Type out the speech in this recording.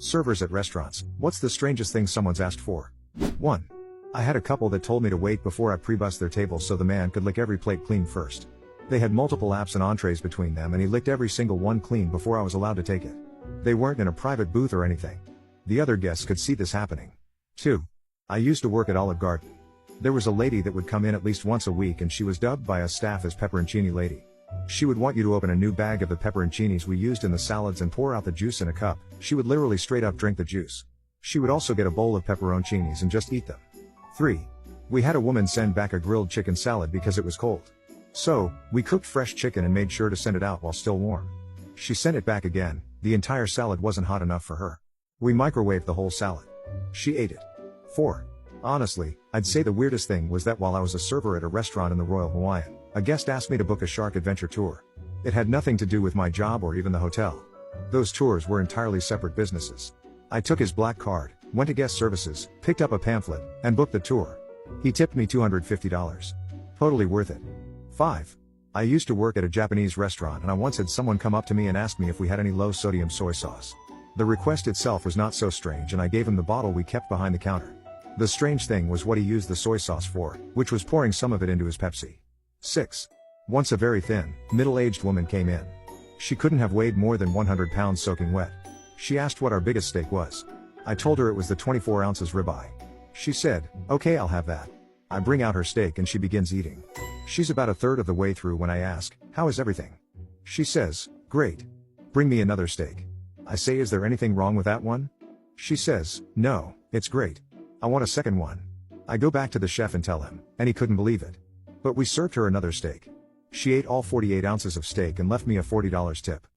Servers at restaurants, what's the strangest thing someone's asked for? 1. I had a couple that told me to wait before I pre-bussed their table so the man could lick every plate clean first. They had multiple apps and entrees between them and he licked every single one clean before I was allowed to take it. They weren't in a private booth or anything. The other guests could see this happening. 2. I used to work at Olive Garden. There was a lady that would come in at least once a week and she was dubbed by us staff as Pepperoncini Lady. She would want you to open a new bag of the pepperoncinis we used in the salads and pour out the juice in a cup. She would literally straight up drink the juice. She would also get a bowl of pepperoncinis and just eat them. 3. We had a woman send back a grilled chicken salad because it was cold. So, we cooked fresh chicken and made sure to send it out while still warm. She sent it back again, the entire salad wasn't hot enough for her. We microwaved the whole salad. She ate it. 4. Honestly, I'd say the weirdest thing was that while I was a server at a restaurant in the Royal Hawaiian, a guest asked me to book a shark adventure tour. It had nothing to do with my job or even the hotel. Those tours were entirely separate businesses. I took his black card, went to guest services, picked up a pamphlet, and booked the tour. He tipped me $250. Totally worth it. 5. I used to work at a Japanese restaurant and I once had someone come up to me and ask me if we had any low-sodium soy sauce. The request itself was not so strange and I gave him the bottle we kept behind the counter. The strange thing was what he used the soy sauce for, which was pouring some of it into his Pepsi. 6. Once a very thin, middle-aged woman came in. She couldn't have weighed more than 100 pounds soaking wet. She asked what our biggest steak was. I told her it was the 24 ounces ribeye. She said, "Okay, I'll have that." I bring out her steak and she begins eating. She's about a third of the way through when I ask, "How is everything?" She says, "Great. Bring me another steak." I say, "Is there anything wrong with that one?" She says, "No, it's great. I want a second one." I go back to the chef and tell him, and he couldn't believe it. But we served her another steak. She ate all 48 ounces of steak and left me a $40 tip.